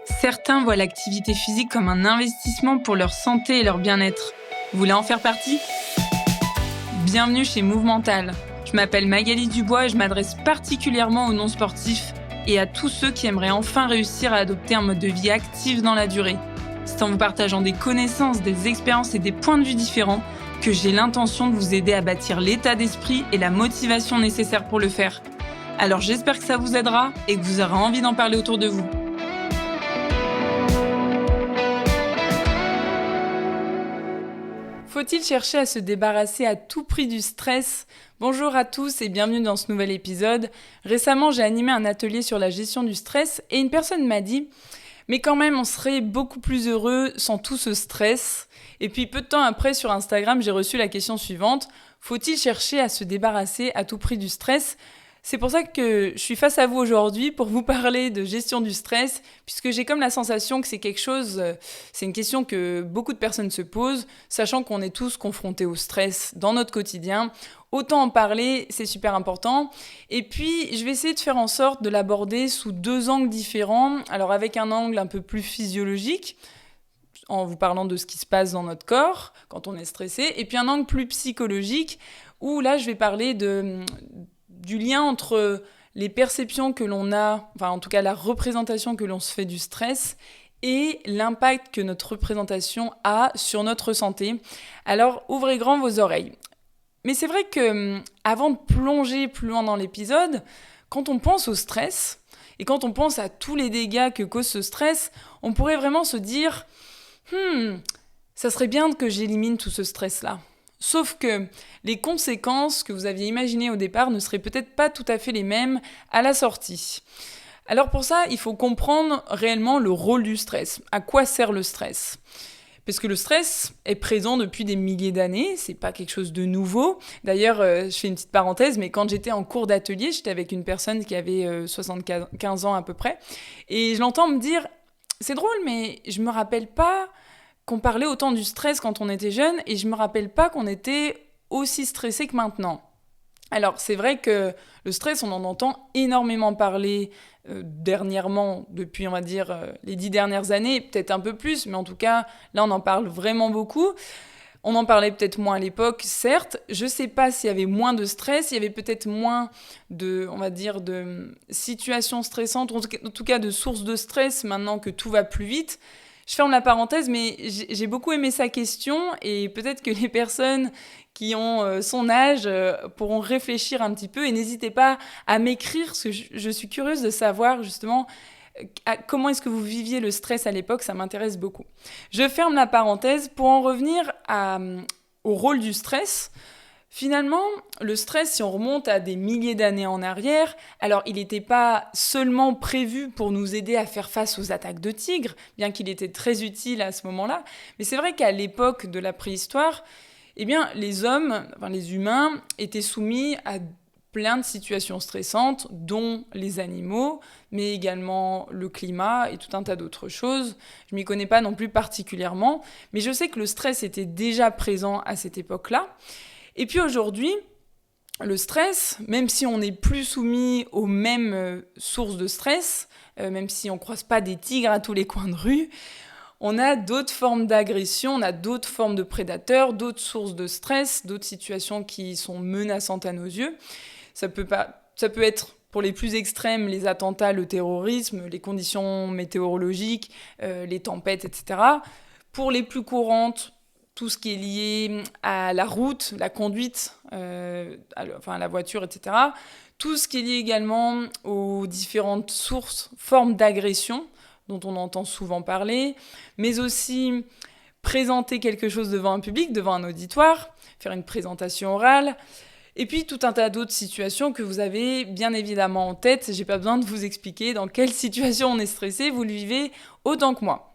Certains voient l'activité physique comme un investissement pour leur santé et leur bien-être. Vous voulez en faire partie ? Bienvenue chez Movemental. Je m'appelle Magali Dubois et je m'adresse particulièrement aux non-sportifs et à tous ceux qui aimeraient enfin réussir à adopter un mode de vie actif dans la durée. C'est en vous partageant des connaissances, des expériences et des points de vue différents que j'ai l'intention de vous aider à bâtir l'état d'esprit et la motivation nécessaires pour le faire. Alors j'espère que ça vous aidera et que vous aurez envie d'en parler autour de vous. Faut-il chercher à se débarrasser à tout prix du stress ? Bonjour à tous et bienvenue dans ce nouvel épisode. Récemment, j'ai animé un atelier sur la gestion du stress et une personne m'a dit « Mais quand même, on serait beaucoup plus heureux sans tout ce stress ». Et puis peu de temps après, sur Instagram, j'ai reçu la question suivante « Faut-il chercher à se débarrasser à tout prix du stress ?» C'est pour ça que je suis face à vous aujourd'hui pour vous parler de gestion du stress, puisque j'ai comme la sensation que c'est une question que beaucoup de personnes se posent, sachant qu'on est tous confrontés au stress dans notre quotidien. Autant en parler, c'est super important. Et puis, je vais essayer de faire en sorte de l'aborder sous 2 angles différents. Alors, avec un angle un peu plus physiologique, en vous parlant de ce qui se passe dans notre corps quand on est stressé, et puis un angle plus psychologique, où là, je vais parler du lien entre les perceptions que l'on a, enfin en tout cas la représentation que l'on se fait du stress et l'impact que notre représentation a sur notre santé. Alors ouvrez grand vos oreilles. Mais c'est vrai que avant de plonger plus loin dans l'épisode, quand on pense au stress et quand on pense à tous les dégâts que cause ce stress, on pourrait vraiment se dire ça serait bien que j'élimine tout ce stress-là. Sauf que les conséquences que vous aviez imaginées au départ ne seraient peut-être pas tout à fait les mêmes à la sortie. Alors pour ça, il faut comprendre réellement le rôle du stress. À quoi sert le stress ? Parce que le stress est présent depuis des milliers d'années, c'est pas quelque chose de nouveau. D'ailleurs, je fais une petite parenthèse, mais quand j'étais en cours d'atelier, j'étais avec une personne qui avait 75 ans à peu près, et je l'entends me dire « C'est drôle, mais je me rappelle pas qu'on parlait autant du stress quand on était jeune et je me rappelle pas qu'on était aussi stressé que maintenant. » Alors, c'est vrai que le stress, on en entend énormément parler dernièrement, depuis, on va dire, les 10 dernières années, peut-être un peu plus, mais en tout cas, là, on en parle vraiment beaucoup. On en parlait peut-être moins à l'époque, certes. Je sais pas s'il y avait moins de stress, il y avait peut-être moins de, on va dire, de situations stressantes, en tout cas de sources de stress maintenant que tout va plus vite. Je ferme la parenthèse, mais j'ai beaucoup aimé sa question et peut-être que les personnes qui ont son âge pourront réfléchir un petit peu et n'hésitez pas à m'écrire parce que je suis curieuse de savoir justement comment est-ce que vous viviez le stress à l'époque, ça m'intéresse beaucoup. Je ferme la parenthèse pour en revenir au rôle du stress. Finalement, le stress, si on remonte à des milliers d'années en arrière, alors il n'était pas seulement prévu pour nous aider à faire face aux attaques de tigres, bien qu'il était très utile à ce moment-là, mais c'est vrai qu'à l'époque de la préhistoire, eh bien, les humains, étaient soumis à plein de situations stressantes, dont les animaux, mais également le climat et tout un tas d'autres choses. Je ne m'y connais pas non plus particulièrement, mais je sais que le stress était déjà présent à cette époque-là. Et puis aujourd'hui, le stress, même si on n'est plus soumis aux mêmes sources de stress, même si on ne croise pas des tigres à tous les coins de rue, on a d'autres formes d'agression, on a d'autres formes de prédateurs, d'autres sources de stress, d'autres situations qui sont menaçantes à nos yeux. Ça peut être, pour les plus extrêmes, les attentats, le terrorisme, les conditions météorologiques, les tempêtes, etc. Pour les plus courantes, tout ce qui est lié à la route, la conduite, à la voiture, etc. Tout ce qui est lié également aux différentes formes d'agression dont on entend souvent parler, mais aussi présenter quelque chose devant un public, devant un auditoire, faire une présentation orale, et puis tout un tas d'autres situations que vous avez bien évidemment en tête. J'ai pas besoin de vous expliquer dans quelle situation on est stressé, vous le vivez autant que moi.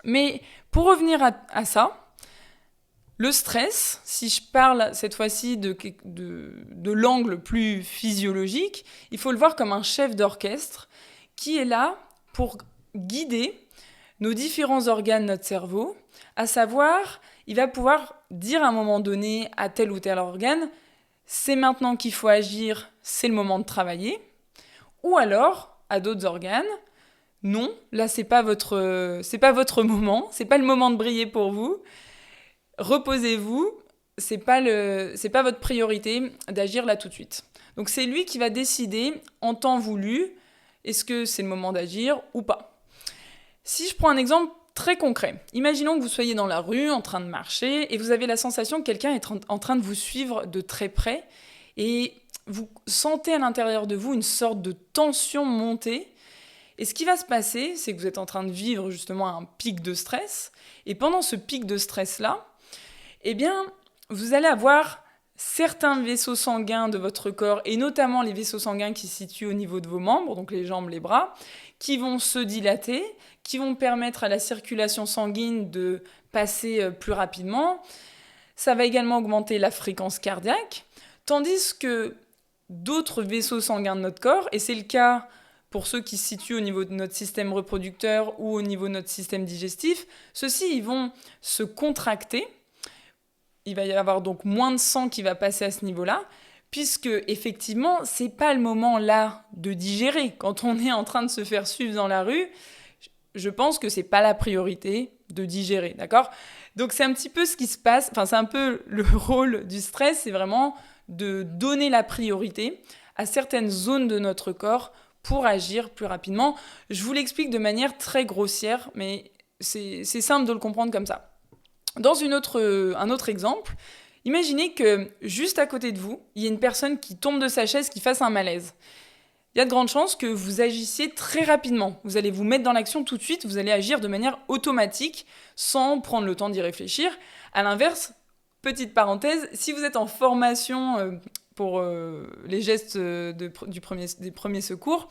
Mais pour revenir à ça, le stress, si je parle cette fois-ci de l'angle plus physiologique, il faut le voir comme un chef d'orchestre qui est là pour guider nos différents organes de notre cerveau, à savoir, il va pouvoir dire à un moment donné à tel ou tel organe « c'est maintenant qu'il faut agir, c'est le moment de travailler », ou alors à d'autres organes non, là c'est pas votre moment, c'est pas le moment de briller pour vous. Reposez-vous, c'est pas votre priorité d'agir là tout de suite. Donc c'est lui qui va décider en temps voulu, est-ce que c'est le moment d'agir ou pas. Si je prends un exemple très concret, imaginons que vous soyez dans la rue en train de marcher et vous avez la sensation que quelqu'un est en train de vous suivre de très près et vous sentez à l'intérieur de vous une sorte de tension monter. Et ce qui va se passer, c'est que vous êtes en train de vivre justement un pic de stress. Et pendant ce pic de stress-là, eh bien, vous allez avoir certains vaisseaux sanguins de votre corps, et notamment les vaisseaux sanguins qui se situent au niveau de vos membres, donc les jambes, les bras, qui vont se dilater, qui vont permettre à la circulation sanguine de passer plus rapidement. Ça va également augmenter la fréquence cardiaque, tandis que d'autres vaisseaux sanguins de notre corps, et c'est le cas pour ceux qui se situent au niveau de notre système reproducteur ou au niveau de notre système digestif, ceux-ci ils vont se contracter. Il va y avoir donc moins de sang qui va passer à ce niveau-là, puisque effectivement, c'est pas le moment là de digérer. Quand on est en train de se faire suivre dans la rue, je pense que c'est pas la priorité de digérer, d'accord ? Donc c'est un petit peu ce qui se passe, enfin c'est un peu le rôle du stress, c'est vraiment de donner la priorité à certaines zones de notre corps pour agir plus rapidement. Je vous l'explique de manière très grossière, mais c'est simple de le comprendre comme ça. Dans un autre exemple, imaginez que juste à côté de vous, il y a une personne qui tombe de sa chaise, qui fasse un malaise. Il y a de grandes chances que vous agissiez très rapidement. Vous allez vous mettre dans l'action tout de suite, vous allez agir de manière automatique, sans prendre le temps d'y réfléchir. À l'inverse, petite parenthèse, si vous êtes en formation pour les gestes des premiers secours,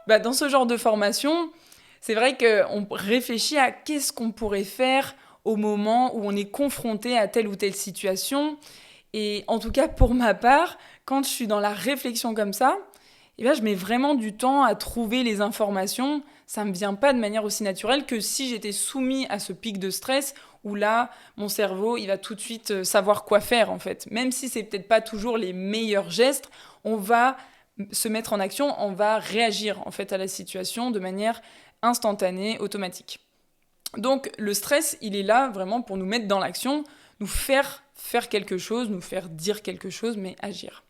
dans ce genre de formation, c'est vrai qu'on réfléchit à qu'est-ce qu'on pourrait faire au moment où on est confronté à telle ou telle situation. Et en tout cas, pour ma part, quand je suis dans la réflexion comme ça, je mets vraiment du temps à trouver les informations. Ça ne me vient pas de manière aussi naturelle que si j'étais soumis à ce pic de stress où là, mon cerveau, il va tout de suite savoir quoi faire en fait. Même si c'est peut-être pas toujours les meilleurs gestes, on va se mettre en action, on va réagir en fait à la situation de manière instantanée, automatique. Donc le stress, il est là vraiment pour nous mettre dans l'action, nous faire quelque chose, nous faire dire quelque chose, mais agir.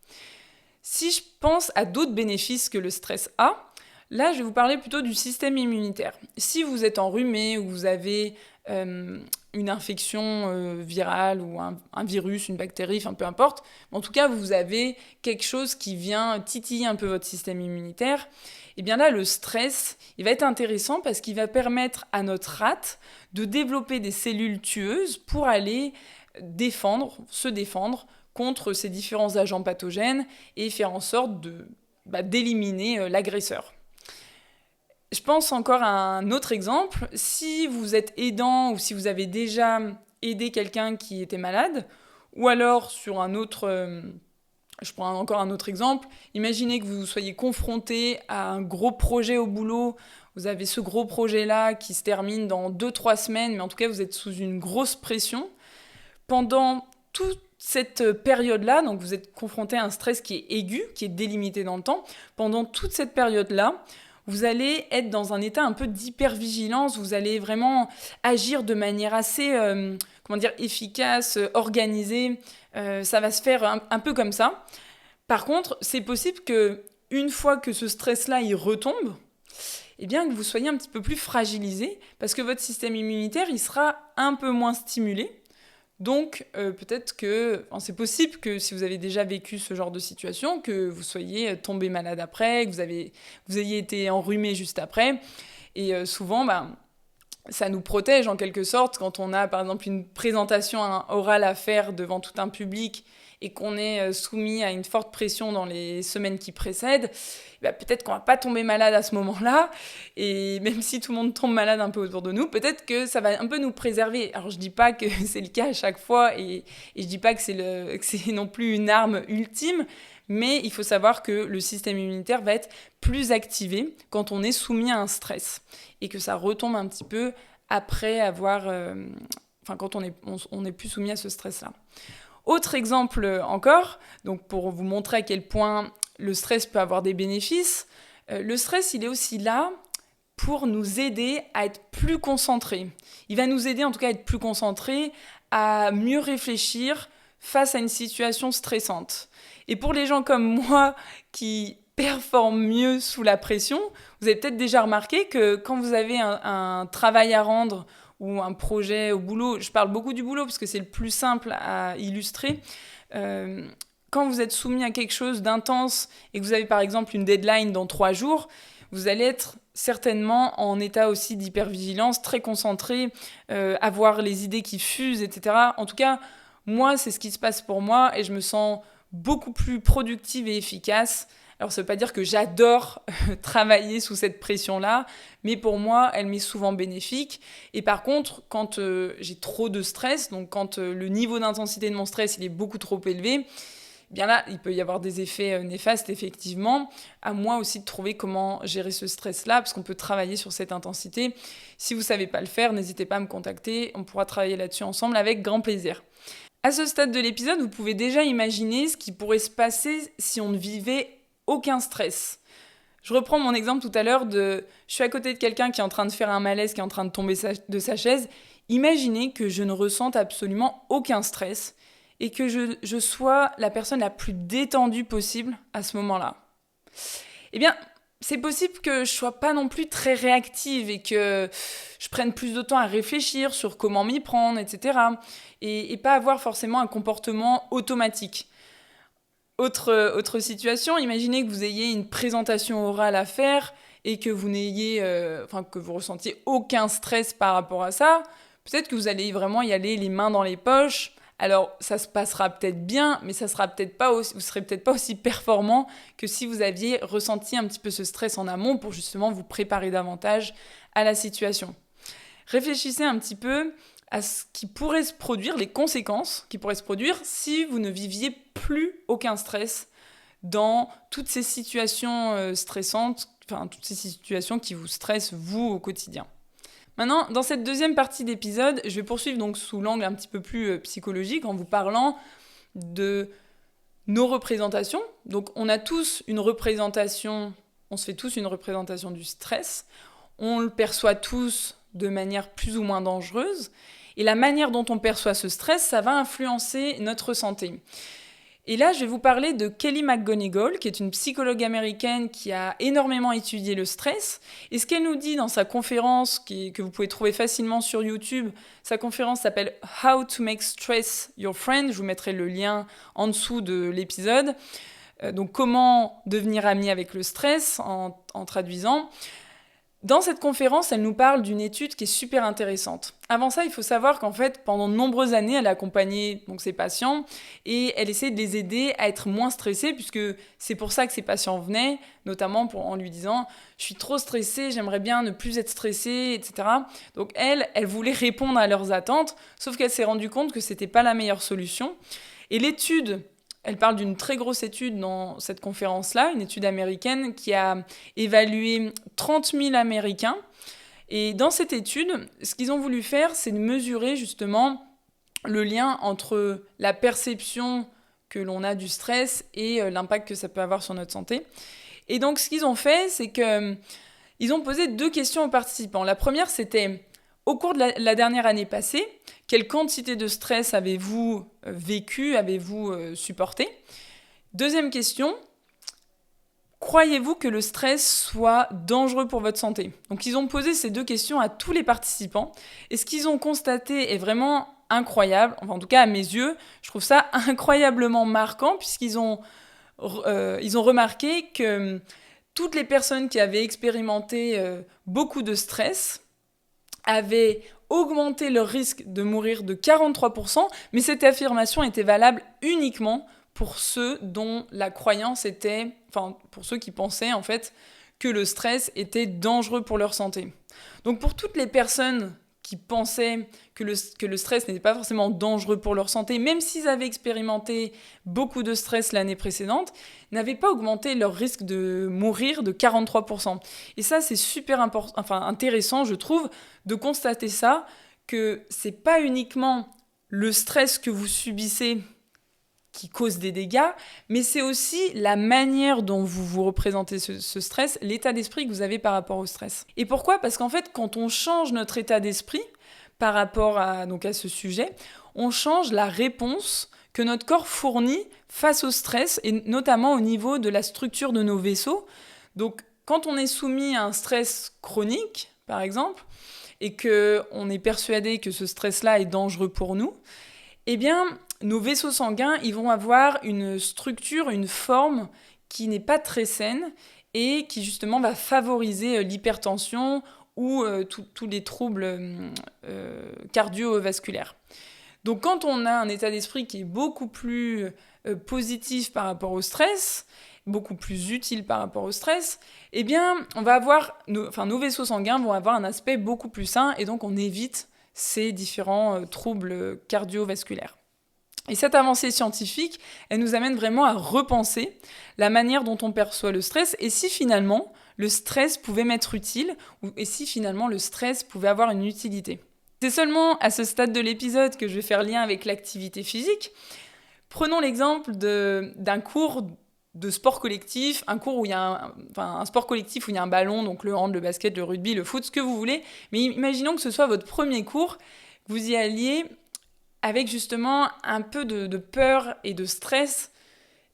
Si je pense à d'autres bénéfices que le stress a, là je vais vous parler plutôt du système immunitaire. Si vous êtes enrhumé ou vous avez une infection virale ou un virus, une bactérie, enfin peu importe, en tout cas vous avez quelque chose qui vient titiller un peu votre système immunitaire, et bien là le stress, il va être intéressant parce qu'il va permettre à notre rate de développer des cellules tueuses pour aller se défendre contre ces différents agents pathogènes et faire en sorte d'éliminer l'agresseur. Je pense encore à un autre exemple. Si vous êtes aidant ou si vous avez déjà aidé quelqu'un qui était malade, ou alors sur un autre... je prends encore un autre exemple. Imaginez que vous soyez confronté à un gros projet au boulot. Vous avez ce gros projet-là qui se termine dans 2-3 semaines, mais en tout cas, vous êtes sous une grosse pression. Pendant toute cette période-là, donc vous êtes confronté à un stress qui est aigu, qui est délimité dans le temps. Pendant toute cette période-là, vous allez être dans un état un peu d'hypervigilance. Vous allez vraiment agir de manière assez efficace, organisée. Ça va se faire un peu comme ça. Par contre, c'est possible qu'une fois que ce stress-là, il retombe, que vous soyez un petit peu plus fragilisé parce que votre système immunitaire, il sera un peu moins stimulé. Donc, peut-être que... c'est possible que si vous avez déjà vécu ce genre de situation, que vous soyez tombé malade après, que vous ayez été enrhumé juste après. Et souvent, ça nous protège en quelque sorte quand on a, par exemple, une présentation orale à faire devant tout un public et qu'on est soumis à une forte pression dans les semaines qui précèdent, peut-être qu'on va pas tomber malade à ce moment-là, et même si tout le monde tombe malade un peu autour de nous, peut-être que ça va un peu nous préserver. Alors je dis pas que c'est le cas à chaque fois, et je dis pas que c'est non plus une arme ultime, mais il faut savoir que le système immunitaire va être plus activé quand on est soumis à un stress, et que ça retombe un petit peu après avoir... quand on est plus soumis à ce stress-là. Autre exemple encore, donc pour vous montrer à quel point le stress peut avoir des bénéfices, le stress, il est aussi là pour nous aider à être plus concentrés. Il va nous aider en tout cas à être plus concentrés, à mieux réfléchir face à une situation stressante. Et pour les gens comme moi qui performent mieux sous la pression, vous avez peut-être déjà remarqué que quand vous avez un travail à rendre ou un projet au boulot, je parle beaucoup du boulot parce que c'est le plus simple à illustrer, quand vous êtes soumis à quelque chose d'intense et que vous avez par exemple une deadline dans 3 jours, vous allez être certainement en état aussi d'hypervigilance, très concentré, avoir les idées qui fusent, etc. En tout cas, moi, c'est ce qui se passe pour moi et je me sens beaucoup plus productive et efficace. Alors, ça ne veut pas dire que j'adore travailler sous cette pression-là, mais pour moi, elle m'est souvent bénéfique. Et par contre, quand j'ai trop de stress, donc quand le niveau d'intensité de mon stress il est beaucoup trop élevé, eh bien là, il peut y avoir des effets néfastes, effectivement. À moi aussi de trouver comment gérer ce stress-là, parce qu'on peut travailler sur cette intensité. Si vous ne savez pas le faire, n'hésitez pas à me contacter. On pourra travailler là-dessus ensemble avec grand plaisir. À ce stade de l'épisode, vous pouvez déjà imaginer ce qui pourrait se passer si on ne vivait aucun stress. Je reprends mon exemple tout à l'heure je suis à côté de quelqu'un qui est en train de faire un malaise, qui est en train de tomber de sa chaise. Imaginez que je ne ressente absolument aucun stress et que je sois la personne la plus détendue possible à ce moment-là. Eh bien, c'est possible que je sois pas non plus très réactive et que je prenne plus de temps à réfléchir sur comment m'y prendre, etc. Et pas avoir forcément un comportement automatique. Autre situation, imaginez que vous ayez une présentation orale à faire et que vous que vous ressentiez aucun stress par rapport à ça. Peut-être que vous allez vraiment y aller les mains dans les poches. Alors, ça se passera peut-être bien, mais vous serez peut-être pas aussi performant que si vous aviez ressenti un petit peu ce stress en amont pour justement vous préparer davantage à la situation. Réfléchissez un petit peu à ce qui pourrait se produire, les conséquences qui pourraient se produire si vous ne viviez plus aucun stress dans toutes ces situations stressantes, toutes ces situations qui vous stressent vous au quotidien. Maintenant, dans cette deuxième partie d'épisode, je vais poursuivre donc sous l'angle un petit peu plus psychologique en vous parlant de nos représentations. Donc on a tous une représentation, on se fait tous une représentation du stress, on le perçoit tous de manière plus ou moins dangereuse, et la manière dont on perçoit ce stress, ça va influencer notre santé. Et là, je vais vous parler de Kelly McGonigal, qui est une psychologue américaine qui a énormément étudié le stress. Et ce qu'elle nous dit dans sa conférence, que vous pouvez trouver facilement sur YouTube, sa conférence s'appelle « How to make stress your friend ». Je vous mettrai le lien en dessous de l'épisode. Donc, comment devenir ami avec le stress en traduisant. Dans cette conférence, elle nous parle d'une étude qui est super intéressante. Avant ça, il faut savoir qu'en fait, pendant de nombreuses années, elle a accompagné donc, ses patients et elle essayait de les aider à être moins stressés, puisque c'est pour ça que ses patients venaient, notamment en lui disant « Je suis trop stressée, j'aimerais bien ne plus être stressée, etc. » Donc elle voulait répondre à leurs attentes, sauf qu'elle s'est rendue compte que c'était pas la meilleure solution. Et l'étude... Elle parle d'une très grosse étude dans cette conférence-là, une étude américaine qui a évalué 30 000 Américains. Et dans cette étude, ce qu'ils ont voulu faire, c'est de mesurer justement le lien entre la perception que l'on a du stress et l'impact que ça peut avoir sur notre santé. Et donc, ce qu'ils ont fait, c'est qu'ils ont posé 2 questions aux participants. La première, c'était, au cours de la dernière année passée, quelle quantité de stress avez-vous vécu, avez-vous supporté ? Deuxième question, croyez-vous que le stress soit dangereux pour votre santé ? Donc ils ont posé ces 2 questions à tous les participants et ce qu'ils ont constaté est vraiment incroyable, enfin en tout cas à mes yeux, je trouve ça incroyablement marquant puisqu'ils ont remarqué que toutes les personnes qui avaient expérimenté beaucoup de stress avaient augmenté leur risque de mourir de 43%, mais cette affirmation était valable uniquement pour ceux dont la croyance était, pour ceux qui pensaient en fait que le stress était dangereux pour leur santé. Donc pour toutes les personnes qui pensaient que le stress n'était pas forcément dangereux pour leur santé, même s'ils avaient expérimenté beaucoup de stress l'année précédente, n'avaient pas augmenté leur risque de mourir de 43%. Et ça, c'est super intéressant, je trouve, de constater ça, que c'est pas uniquement le stress que vous subissez qui cause des dégâts, mais c'est aussi la manière dont vous représentez ce stress, l'état d'esprit que vous avez par rapport au stress. Et pourquoi ? Parce qu'en fait, quand on change notre état d'esprit par rapport à ce sujet, on change la réponse que notre corps fournit face au stress, et notamment au niveau de la structure de nos vaisseaux. Donc, quand on est soumis à un stress chronique, par exemple, et qu'on est persuadé que ce stress-là est dangereux pour nous, eh bien, nos vaisseaux sanguins, ils vont avoir une structure, une forme qui n'est pas très saine et qui justement va favoriser l'hypertension ou tous les troubles cardiovasculaires. Donc quand on a un état d'esprit qui est beaucoup plus positif par rapport au stress, beaucoup plus utile par rapport au stress, eh bien, on va avoir nos vaisseaux sanguins vont avoir un aspect beaucoup plus sain et donc on évite ces différents troubles cardiovasculaires. Et cette avancée scientifique, elle nous amène vraiment à repenser la manière dont on perçoit le stress et si finalement le stress pouvait m'être utile et si finalement le stress pouvait avoir une utilité. C'est seulement à ce stade de l'épisode que je vais faire lien avec l'activité physique. Prenons l'exemple d'un cours de sport collectif, un cours où il y a un sport collectif où il y a un ballon, donc le hand, le basket, le rugby, le foot, ce que vous voulez. Mais imaginons que ce soit votre premier cours, que vous y alliez avec justement un peu de peur et de stress.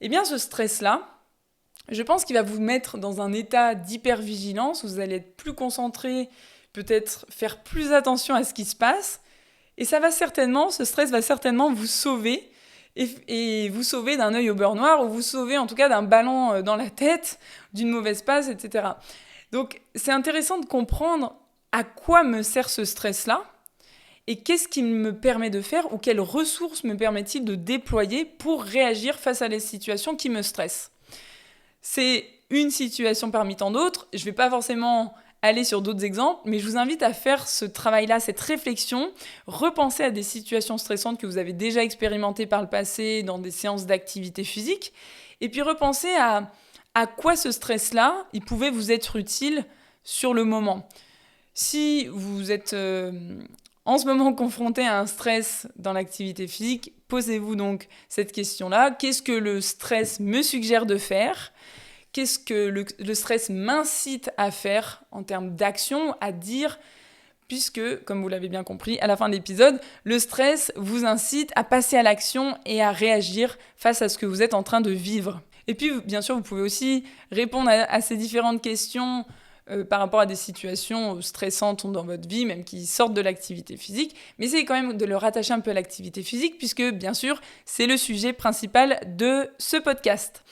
Eh bien, ce stress-là, je pense qu'il va vous mettre dans un état d'hypervigilance où vous allez être plus concentré, peut-être faire plus attention à ce qui se passe. Et ce stress va certainement vous sauver et vous sauver d'un œil au beurre noir ou vous sauver en tout cas d'un ballon dans la tête, d'une mauvaise passe, etc. Donc, c'est intéressant de comprendre à quoi me sert ce stress-là et qu'est-ce qu'il me permet de faire ou quelles ressources me permet-il de déployer pour réagir face à les situations qui me stressent. C'est une situation parmi tant d'autres. Je ne vais pas forcément aller sur d'autres exemples, mais je vous invite à faire ce travail-là, cette réflexion, repenser à des situations stressantes que vous avez déjà expérimentées par le passé dans des séances d'activité physique, et puis repenser à quoi ce stress-là, il pouvait vous être utile sur le moment. Si vous êtes en ce moment confronté à un stress dans l'activité physique, posez-vous donc cette question-là. Qu'est-ce que le stress me suggère de faire ? Qu'est-ce que le stress m'incite à faire en termes d'action, à dire ? Puisque, comme vous l'avez bien compris, à la fin de l'épisode, le stress vous incite à passer à l'action et à réagir face à ce que vous êtes en train de vivre. Et puis, bien sûr, vous pouvez aussi répondre à ces différentes questions par rapport à des situations stressantes dans votre vie, même qui sortent de l'activité physique, mais essayez quand même de le rattacher un peu à l'activité physique, puisque, bien sûr, c'est le sujet principal de ce podcast.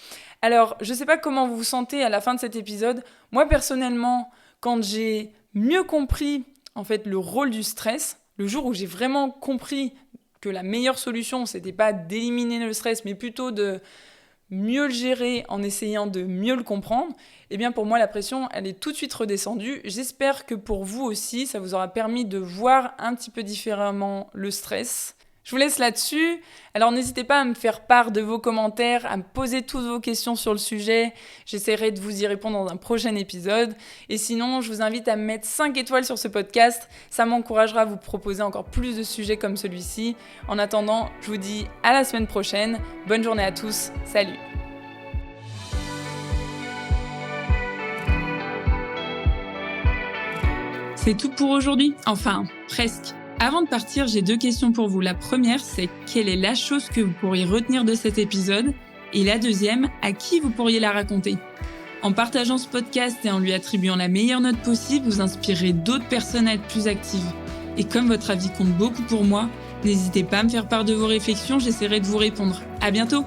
Alors, je ne sais pas comment vous vous sentez à la fin de cet épisode. Moi, personnellement, quand j'ai mieux compris, en fait, le rôle du stress, le jour où j'ai vraiment compris que la meilleure solution, c'était pas d'éliminer le stress, mais plutôt de mieux le gérer en essayant de mieux le comprendre, eh bien pour moi la pression elle est tout de suite redescendue. J'espère que pour vous aussi ça vous aura permis de voir un petit peu différemment le stress. Je vous laisse là-dessus. Alors n'hésitez pas à me faire part de vos commentaires, à me poser toutes vos questions sur le sujet. J'essaierai de vous y répondre dans un prochain épisode. Et sinon, je vous invite à me mettre 5 étoiles sur ce podcast. Ça m'encouragera à vous proposer encore plus de sujets comme celui-ci. En attendant, je vous dis à la semaine prochaine. Bonne journée à tous. Salut! C'est tout pour aujourd'hui. Enfin, presque. Avant de partir, j'ai 2 questions pour vous. La première, c'est quelle est la chose que vous pourriez retenir de cet épisode ? Et la deuxième, à qui vous pourriez la raconter ? En partageant ce podcast et en lui attribuant la meilleure note possible, vous inspirerez d'autres personnes à être plus actives. Et comme votre avis compte beaucoup pour moi, n'hésitez pas à me faire part de vos réflexions, j'essaierai de vous répondre. À bientôt !